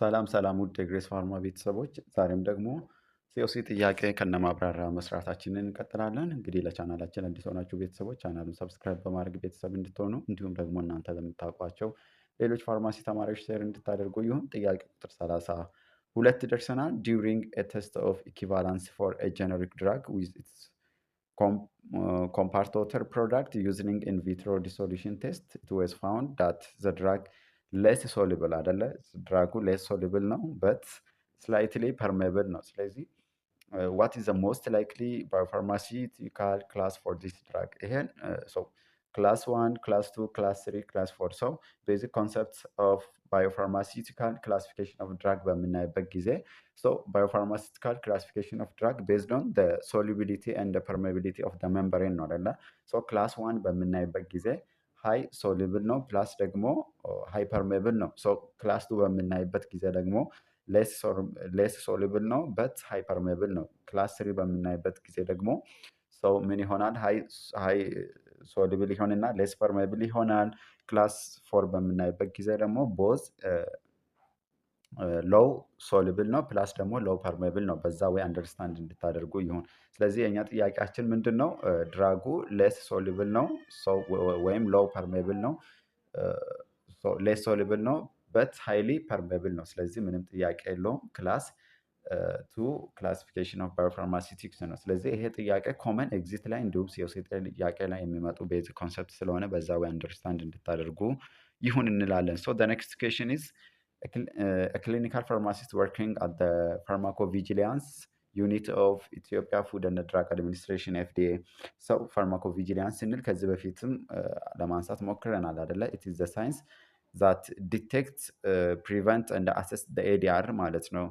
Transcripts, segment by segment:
ሰላም ሰላም ውድ የግሬስ ፋርማ ቤተሰቦች ዛሬም ደግሞ ሲኦሲ ጥያቄ ከነማብራሪያ መስራታችንን እንቀጥላለን። እንግዲህ ለቻናላችን አዲስ ሆናችሁ ቤተሰቦች ቻናሉን ሰብስክራይብ በማድረግ ቤተሰብ እንድትሆኑ እንዲሁም ደግሞ እናንተ ለምታውቋቸው ሌሎች ፋርማሲ ተማሪዎች ሼር እንድታደርጉ ይሁን። ጥያቄ ቁጥር 32 ደርሰናል። ዲዩሪንግ ኤ ቴስት ኦፍ ኢኩቫላንስ ፎር ኤ ጀነሪክ ድራግ ዊዝ ኢትስ comparator product using in vitro dissolution test, it was found that the drug less soluble አይደለ ድራጉ less soluble ነው but slightly permeable ነው። ስለዚህ what is the most likely biopharmaceutical class for this drug? ይሄን so class 1 class 2 class 3 class 4 so basic concepts of biopharmaceutical classification of drug በምናይበት ጊዜ so biopharmaceutical classification of drug based on the solubility and the permeability of the membrane ነው አይደለ so class 1 በምናይበት ጊዜ high soluble ነው plus ደግሞ high permeable ነው so class 2 በምናይበት ጊዜ ደግሞ less soluble ነው but high permeable ነው class 3 በምናይበት ጊዜ ደግሞ so ምን ይሆናል high soluble ይሆንና less permeable ይሆናል class 4 በምናይበት ጊዜ ደግሞ both low soluble ነው ፕላስ ደግሞ low permeable ነው በዛ ወይ አንደርስታንድ እንድታደርጉ ይሁን። ስለዚህ የኛ ጥያቄያችን ምንድነው ድራጉ less soluble ነው ወይም low permeable ነው less soluble ነው but highly permeable ነው። ስለዚህ ምንም ጥያቄ የለውም ክላስ 2 ክላሲፊኬሽን ኦፍ ባዮፋርማሲውቲክስ ነው። ስለዚህ ይሄ ጥያቄ ኮመን ኤግዚት ላይ እንዲሁም ሲኦሲ ጥያቄ ላይ የሚመጡ ቤዚክ ኮንሰፕት ስለሆነ በዛ ወይ አንደርስታንድ እንድታደርጉ ይሁን እንላለን። so the next question is a clinical pharmacist working at the pharmacovigilance unit of Ethiopia Food and Drug Administration FDA so pharmacovigilance ስንል ከዚህ በፊትም ለማንሳት ሞክረናል አይደለ it is the science that detects prevent and assess the ADR ማለት ነው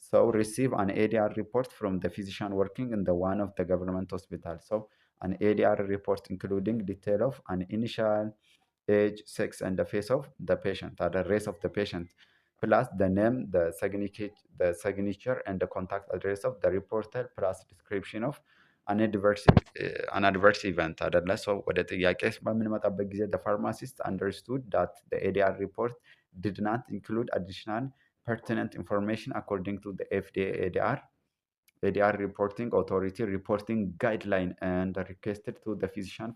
so receive an ADR report from the physician working in the one of the government hospital so an ADR report including detail of an initial age sex and the face of the patient or the race of the patient plus the name the signature and the contact address of the reporter plus description of an adverse event አይደለ so ወደ ጥያቄ በምንመጣበት ጊዜ the pharmacist understood that the ADR report did not include additional pertinent information according to the FDA ADR reporting authority reporting guideline and requested to the physician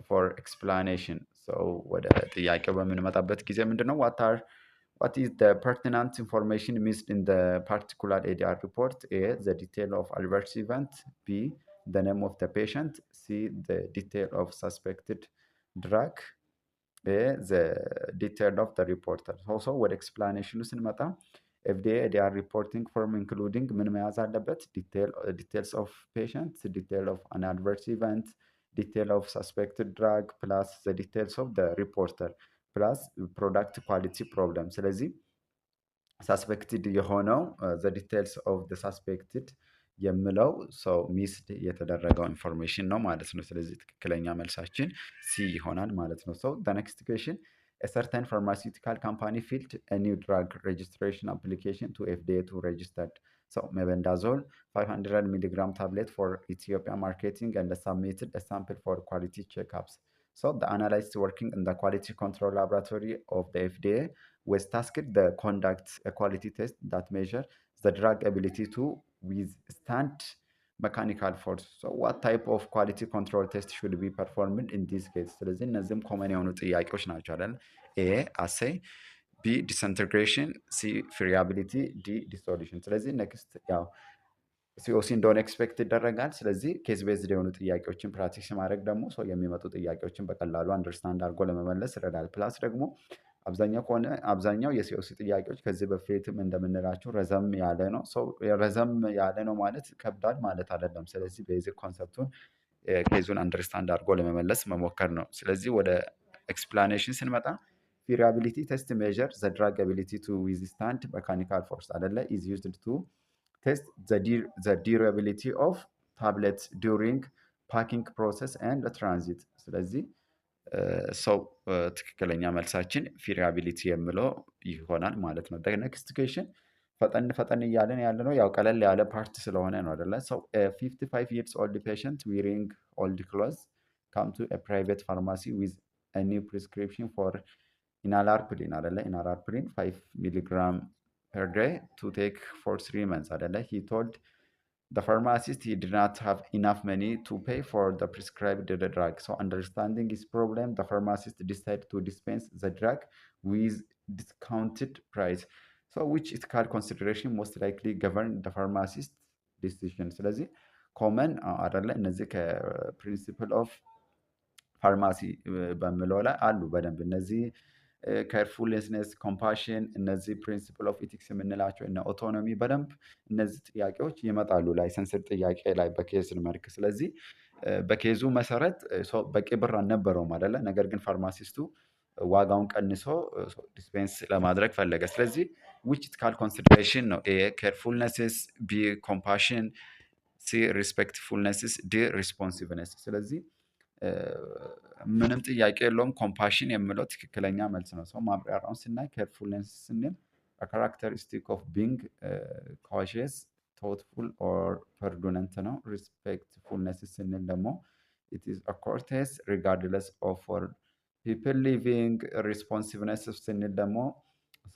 for explanation so ወደ ጥያቄው በምንመጣበት ጊዜ ምንድነው what is the pertinent information missed in the particular ADR report? A. The detail of adverse event. B. The name of the patient. C. The detail of suspected drug. A. The detail of the reporter. Also, with explanation ስንመጣ FDA ADR reporting form including ምን መያዝ አለበት? Details of patient, detail of an adverse event, detail of suspected drug, plus the details of the reporter. ፕላስ ፕሮዳክት ኳሊቲ ፕሮብለም ስለዚህ ሳስፔክትድ የሆነው the details of the suspected የምለው ሰው ሚስድ የተደረገው ኢንፎርሜሽን ነው ማለት ነው። ስለዚህ ትክክለኛ መልሳችን ሲ ይሆናል ማለት ነው። so the next question a certain pharmaceutical company filed a new drug registration application to FDA to register so mebendazole 500 milligram tablet for Ethiopia marketing and submitted a sample for quality checkups. So the analyst working in the quality control laboratory of the FDA was tasked to conduct a quality test that measures the drug ability to withstand mechanical force. So what type of quality control test should be performed in this case? ስለዚህ እነዚህም ኮመን የሆኑ ጥያቄዎች ናቸው አይደል? A assay, B disintegration, C variability, D dissolution። ስለዚህ next ያው ሲኦሲ እንደሆነ ኤክስፔክት ይደረጋል። ስለዚህ ኬዝ ቤዝድ የሆኑ ጥያቄዎችን ፕራክቲስ ማድረግ ደግሞ ሰው የሚመጡ ጥያቄዎችን በቀላሉ አንደርስታንድ አድርጎ ለመመለስ ይረዳል። ፕላስ ደግሞ አብዛኛው የሲኦሲ ጥያቄዎች ከዚህ በፊትም እንደምንላቸው ረዘም ያለ ነው። ረዘም ያለ ነው ማለት ከብዳል ማለት አይደለም። ስለዚህ ቤዚክ ኮንሰፕቱን ኬዙን አንደርስታንድ አድርጎ ለመመለስ መሞከር ነው። ስለዚህ ወደ ኤክስፕላኔሽን ስንመጣ variability test measure the drug ability to withstand mechanical force አይደለ is used to test the durability of tablets during packing process and transit ስለዚህ ሰው ትክክለኛ መልሳችን ፊሪያቢሊቲ የምለው ይሆናል ማለት ነው። the next question ፈጠን እያለን ያለ ነው ያው ቀለል ያለ ፓርት ስለሆነ ነው አይደለ so a 55 years old patient wearing old clothes come to a private pharmacy with a new prescription for ኢናላርፕሊን አይደለ? ኢናላርፕሊን 5 ሚሊግራም per day to take for 3 months አይደለ? He told the pharmacist he did not have enough money to pay for the prescribed the drug. So understanding his problem, the pharmacist decided to dispense the drug with discounted price. So which ethical consideration most likely govern the pharmacist decision? ስለዚህ ኮመን አይደለ? እነዚህ ከፕሪንሲፕል ኦፍ ፋርማሲ በምለው ላይ አሉ በደንብ እነዚህ ከርፉልነስነስ ኮምፓሽን እነዚህ ፕሪንሲፕል ኦፍ ኢቲክስ የምንላቸው እነ ኦቶኖሚ በደንብ እነዚህ ጥያቄዎች ይመጣሉ ላይሰንስድ ጥያቄ ላይ በኬዝ መልክ። ስለዚህ በኬዙ መሰረት በቂ ብር አልነበረውም አይደለ? ነገር ግን ፋርማሲስቱ ዋጋውን ቀንሶ ዲስፔንስ ለማድረግ ፈለገ። ስለዚህ ዊች ኢቲካል ኮንሲደሬሽን ነው? ኤ ኬርፉልነስስ፣ ቢ ኮምፓሽን፣ ሲ ሪስፔክትፉልነስስ፣ ዲ ሪስፖንሲቭነስ። ስለዚህ ምንም ጥያቄ የለውም ኮምፓሽን የምለው ትክክለኛ መልስ ነው። ሰው ማብራሪያውን ስናይ ኬርፉልነስ ስንል ካራክተሪስቲክ ኦፍ ቢንግ ካሽየስ ቶትፉል ኦር ፐርዶነንት ነው። ሪስፔክትፉልነስ ስንል ደግሞ ኢት ኢዝ አ ኮርቴስ ሪጋርድለስ ኦፍ ፎር ፒፕል ሊቪንግ። ሪስፖንሲቭነስ ስንል ደግሞ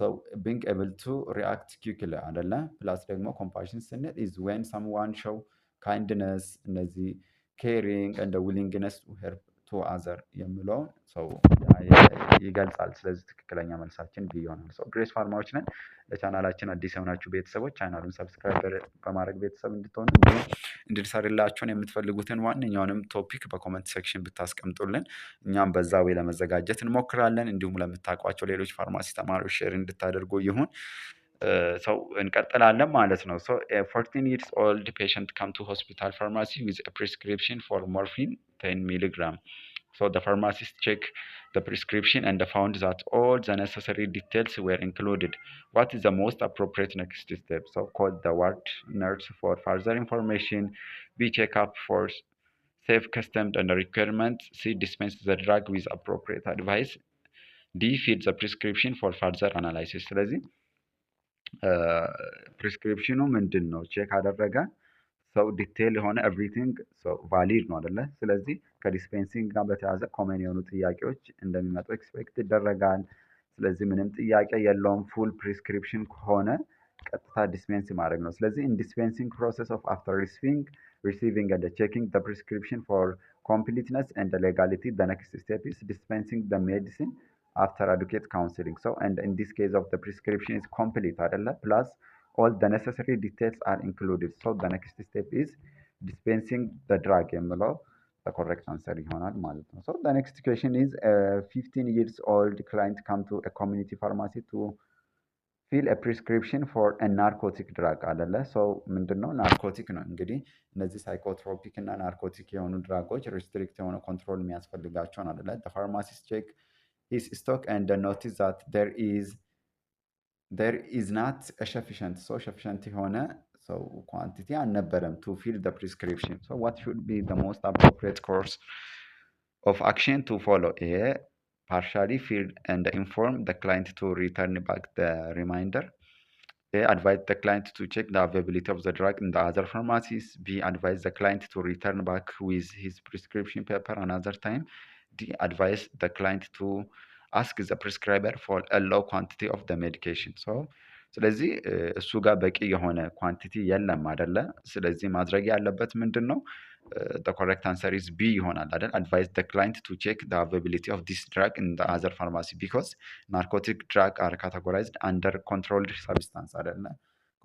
ሰው ቢንግ ኤብል ቱ ሪአክት ኪክሊ አደለ። ፕላስ ደግሞ ኮምፓሽን ስንል ኢዝ ዌን ሰምዋን ሾው ካይንድነስ እነዚህ ኬሪንግ እንደ ዊሊንግነስ ቱ ሄልፕ ቱ አዘር የሚለውን ሰው ይገልጻል። ስለዚህ ትክክለኛ መልሳችን ቢ ይሆናል። ሰው ግሬስ ፋርማዎች ነን። ለቻናላችን አዲስ የሆናችሁ ቤተሰቦች ቻናሉን ሰብስክራይብ በማድረግ ቤተሰብ እንድትሆኑ እንዲሁም እንድንሰራላችሁን የምትፈልጉትን ዋነኛውንም ቶፒክ በኮመንት ሴክሽን ብታስቀምጡልን እኛም በዛ ወይ ለመዘጋጀት እንሞክራለን። እንዲሁም ለምታውቋቸው ሌሎች ፋርማሲ ተማሪዎች ሼር እንድታደርጉ ይሁን። ሰው እንቀጥላለን ማለት ነው። ሶ 14 years old patient come to hospital pharmacy with a prescription for morphine 10 milligram. So the pharmacist checked the prescription and found that all the necessary details were included. What is the most appropriate next step? So call the ward nurse for further information. B check up for safe customs and requirements. C dispense the drug with appropriate advice. D feed the prescription for further analysis. ስለዚህ ፕሪስክሪፕሽኑ ምንድን ነው ቼክ አደረገ። ሰው ዲቴይል የሆነ ኤቭሪቲንግ ቫሊድ ነው አደለ? ስለዚህ ከዲስፔንሲንግ ጋር በተያያዘ ኮመን የሆኑ ጥያቄዎች እንደሚመጡ ኤክስፔክት ይደረጋል። ስለዚህ ምንም ጥያቄ የለውም። ፉል ፕሪስክሪፕሽን ከሆነ ቀጥታ ዲስፔንስ ማድረግ ነው። ስለዚህ ኢን ዲስፔንሲንግ ፕሮሰስ ኦፍ አፍተር ሪሲቪንግ and checking the prescription for completeness and legality, the next step is dispensing the medicine after adequate counseling. So, and in this case of the prescription is complete አይደለ? plus all the necessary details are included. So the next step is dispensing the drug የምለው the correct answer ይሆናል ማለት ነው። So the next question is 15 years old client come to a community pharmacy to fill a prescription for a narcotic drug አይደለ? ሰው ምንድነው ናርኮቲክ ነው እንግዲህ እነዚህ ሳይኮትሮፒክ እና ናርኮቲክ የሆኑ ድራጎች ሪስትሪክት የሆነ ኮንትሮል የሚያስፈልጋቸውን አይደለ? the pharmacist check his stock and notice that there is not a sufficient የሆነ ኳንቲቲ አልነበረም to fill the prescription. So what should be the most appropriate course of action to follow? ይሄ partially fill and inform the client to return back the reminder. A advise the client to check the availability of the drug in the other pharmacies. B advise the client to return back with his prescription paper another time. D advise the client to ask the prescriber for a low quantity of the medication. So ስለዚህ እሱ ጋር በቂ የሆነ ኳንቲቲ የለም አይደለ? ስለዚህ ማድረግ ያለበት ምንድን ነው? the correct answer is B ይሆናል አይደል? advise the client to check the availability of this drug in the other pharmacy because narcotic drug are categorized under controlled substance አይደለ?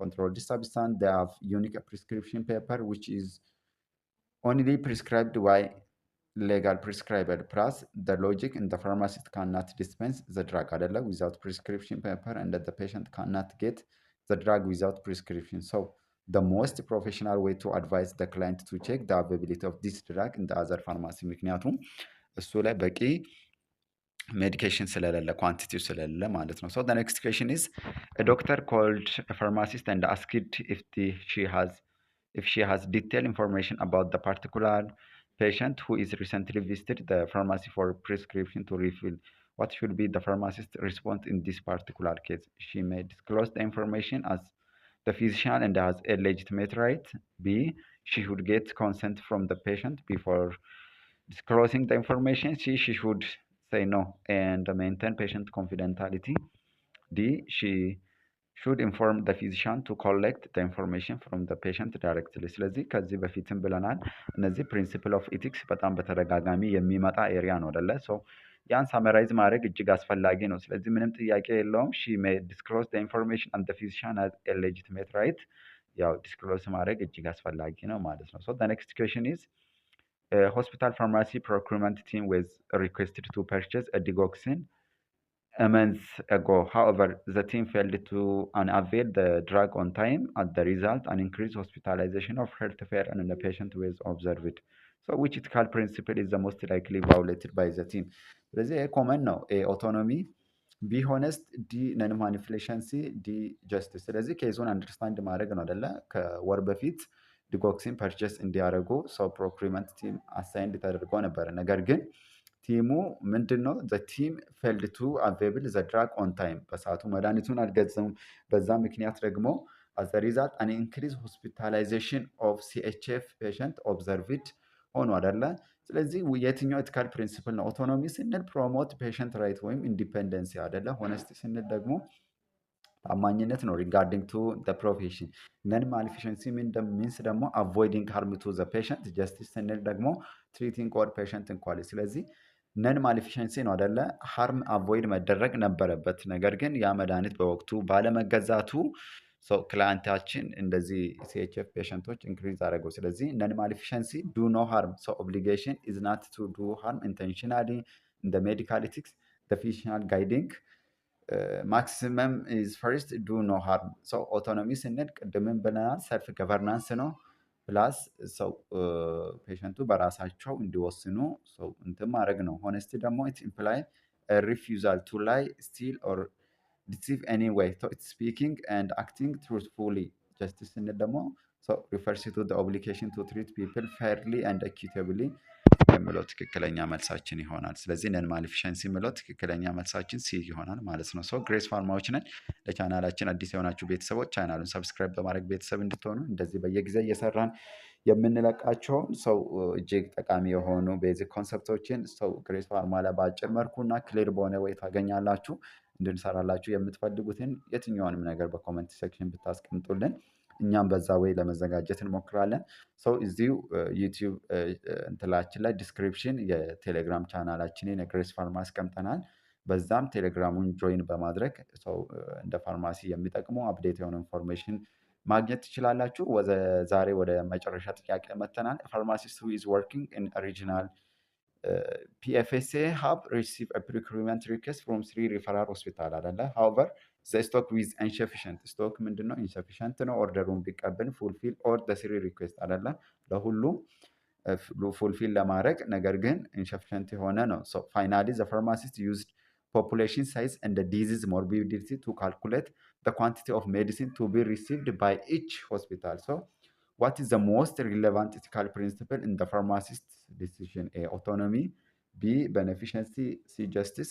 controlled substance they have unique prescription paper which is only prescribed by legal prescriber plus the logic in the pharmacist cannot dispense the drug አይደለ? without prescription paper and the patient cannot get the drug without prescription. So the most professional way to advise the client to check the availability of this drug in the other pharmacy ምክንያቱም እሱ ላይ በቂ ሜዲኬሽን ስለሌለ ኳንቲቲው ስለሌለ ማለት ነው። So the next question is a doctor called a pharmacist and asked if she has detailed information about the particular patient who is recently visited the pharmacy for prescription to refill. What should be the pharmacist's response in this particular case? She may disclose the information as the physician and has a legitimate right. B she should get consent from the patient before disclosing the information. C she should say no and maintain patient confidentiality. D. She should inform the physician to collect the information from the patient directly። ስለዚህ ከዚህ በፊትም ብለናል እነዚህ ፕሪንሲፕል ኦፍ ኢቲክስ በጣም በተደጋጋሚ የሚመጣ ኤሪያ ነው አይደለ? ሶ ያን ሳመራይዝ ማድረግ እጅግ አስፈላጊ ነው። ስለዚህ ምንም ጥያቄ የለውም። ሺ ሜይ ዲስክሎዝ ዘ ኢንፎርሜሽን አንድ ፊዚሽያን ሃዝ ኤ ሌጂቲሜት ራይት። ያው ዲስክሎዝ ማድረግ እጅግ አስፈላጊ ነው ማለት ነው። ሶ ዘ ኔክስት ኩዌሽን ኢዝ hospital pharmacy procurement team was requested to purchase a digoxin a month ago. However, the team failed to unavail the drug on time. As the result, an increased hospitalization of healthcare and the patient was observed. So, which ethical principle is the most likely violated by the team? ስለዚህ ይሄ ኮመን ነው። ኦቶኖሚ ቢ ሆነስት ዲ ነን ማኒፕሌሽንሲ ዲ ጀስቲስ። ስለዚህ ኬዙን አንደርስታንድ ማድረግ ነው አይደለ? ከወር በፊት ዲጎክሲን ፐርቼስ እንዲያደርጉ ሰው ፕሮክሪመንት ቲም አሳይንድ ተደርጎ ነበረ። ነገር ግን ቲሙ ምንድን ነው ዘ ቲም ፌልድ ቱ አቬብል ዘ ድራግ ኦን ታይም፣ በሰዓቱ መድኃኒቱን አልገዘሙም። በዛ ምክንያት ደግሞ አዘ ሪዛልት አን ኢንክሪዝ ሆስፒታላይዜሽን ኦፍ ሲኤችኤፍ ፔሸንት ኦብዘርቭድ ሆኖ አይደለ? ስለዚህ የትኛው ኤቲካል ፕሪንሲፕል ነው? ኦቶኖሚ ስንል ፕሮሞት ፔሸንት ራይት ወይም ኢንዲፔንደንሲ አይደለ? ሆነስቲ ስንል ደግሞ ታማኝነት ነው። ሪጋርዲንግ ቱ ዘ ፕሮፌሽን ነን ማሊፊሸንሲ ሚንስ ደግሞ አቮይዲንግ ሃርም ቱ ዘ ፔሸንት። ጀስቲስ ስንል ደግሞ ትሪቲንግ ኦል ፔሸንት ኢኳሊ። ስለዚህ ነን ማሊፊሸንሲ ነው አደለ? ሃርም አቮይድ መደረግ ነበረበት። ነገር ግን ያ መድኃኒት በወቅቱ ባለመገዛቱ ክላይንታችን እንደዚህ ሲኤችኤፍ ፔሸንቶች ኢንክሪዝ አደረገው። ስለዚህ ነን ማሊፊሸንሲ ዱ ኖ ሃርም ኦብሊጌሽን ኢዝ ናት ቱ ዱ ሃርም ኢንቴንሽናሊ እንደ ሜዲካል ኢቲክስ ፊዚሽናል ጋይዲንግ ማክሲመም ኢዝ ፈርስት ዱ ኖ ሃርም። ሰው ኦቶኖሚ ስንል ቅድምን ብለናል ሰልፍ ገቨርናንስ ነው። ፕላስ ሰው ፔሸንቱ በራሳቸው እንዲወስኑ ሰው እንትን ማድረግ ነው። ሆነስቲ ደግሞ ኢት ኢምፕላይ ሪፊውዛል ቱ ላይ ስቲል ኦር ዲሲቭ ኤኒ ዌይ ስፒኪንግ ኤንድ አክቲንግ ትሩትፉሊ። ጀስቲስ ስንል ደግሞ ሪፈርስ ቱ ኦብሊጌሽን ቱ ትሪት ፒፕል ፌርሊ ኤንድ ኢኩዊታብሊ የሚለው ትክክለኛ መልሳችን ይሆናል። ስለዚህ ነን ማሊፊሸንሲ የሚለው ትክክለኛ መልሳችን ሲ ይሆናል ማለት ነው። ሰው ግሬስ ፋርማዎች ነን። ለቻናላችን አዲስ የሆናችሁ ቤተሰቦች ቻናሉን ሰብስክራይብ በማድረግ ቤተሰብ እንድትሆኑ እንደዚህ በየጊዜ እየሰራን የምንለቃቸውን ሰው እጅግ ጠቃሚ የሆኑ ቤዚክ ኮንሰፕቶችን ሰው ግሬስ ፋርማ ላይ በአጭር መልኩና ክሊር በሆነ ወይ ታገኛላችሁ። እንድንሰራላችሁ የምትፈልጉትን የትኛውንም ነገር በኮመንት ሴክሽን ብታስቀምጡልን እኛም በዛ ወይ ለመዘጋጀት እንሞክራለን። ሰው እዚሁ ዩቲዩብ እንትላችን ላይ ዲስክሪፕሽን የቴሌግራም ቻናላችንን የግሬስ ፋርማ አስቀምጠናል። በዛም ቴሌግራሙን ጆይን በማድረግ ሰው እንደ ፋርማሲ የሚጠቅሙ አፕዴት የሆነ ኢንፎርሜሽን ማግኘት ትችላላችሁ። ዛሬ ወደ መጨረሻ ጥያቄ መተናል። ፋርማሲስት ሁ ኢዝ ወርኪንግ ኢን ሪጂናል PFSA have received a procurement request from 3 referral hospital አይደለ? however the stock with insufficient stock ምንድነው? insufficient ነው። ኦርደሩን ቢቀበል fulfill or the 3 request አይደለ? ለሁሉም fulfill ለማድረግ ነገር ግን insufficient የሆነ ነው። so finally the pharmacist used population size and the disease morbidity to calculate the quantity of medicine to be received by each hospital. So what is the most relevant ethical principle in the pharmacist decision? A. autonomy, B. beneficiency, C. justice,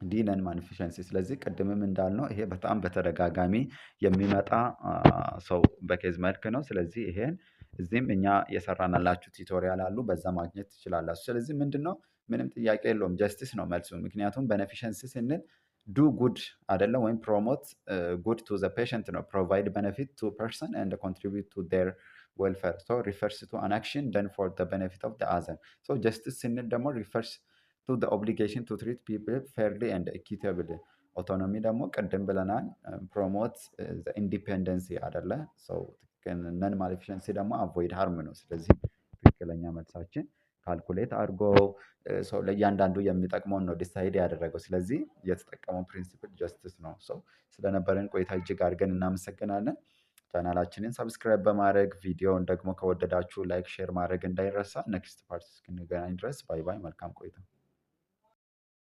D. non ማኒፊሸንሲ። ስለዚህ ቅድምም እንዳልነው ይሄ በጣም በተደጋጋሚ የሚመጣ ሰው በኬዝ መልክ ነው። ስለዚህ ይሄን እዚህም እኛ የሰራናላችሁ ቱቶሪያል አሉ፣ በዛ ማግኘት ትችላላችሁ። ስለዚህ ምንድነው ምንም ጥያቄ የለውም ጀስቲስ ነው መልሱ። ምክንያቱም beneficiency ስንል ዱ ጉድ አይደለም ወይም ፕሮሞት ጉድ ቱ ዘ ፔሸንት ነው። ፕሮቫይድ ቤኔፊት ቱ ፐርሰን ኤንድ ኮንትሪቢዩት ቱ ዴር ዌልፌር። ሶ ሪፈርስ ቱ አን አክሽን ደን ፎር ዘ ቤኔፊት ኦፍ ዘ አዘር። ሶ ጀስቲስ ስንል ደግሞ ሪፈርስ ቱ ዘ ኦብሊጌሽን ቱ ትሪት ፒፕል ፌርሊ ኤንድ ኢኩዊታብሊ። ኦቶኖሚ ደግሞ ቅድም ብለናል ፕሮሞት ዘ ኢንዲፔንደንሲ አይደለ? ነን ማሊፊሸንሲ ደግሞ አቮይድ ሃርም ነው። ስለዚህ ትክክለኛ መልሳችን ካልኩሌት አድርጎ ሰው ለእያንዳንዱ የሚጠቅመውን ነው ዲሳይድ ያደረገው። ስለዚህ የተጠቀመው ፕሪንሲፕል ጀስቲስ ነው። ሰው ስለነበረን ቆይታ እጅግ አድርገን እናመሰግናለን። ቻናላችንን ሰብስክራይብ በማድረግ ቪዲዮውን ደግሞ ከወደዳችሁ ላይክ፣ ሼር ማድረግ እንዳይረሳ። ኔክስት ፓርት እስክንገናኝ ድረስ ባይ ባይ። መልካም ቆይታ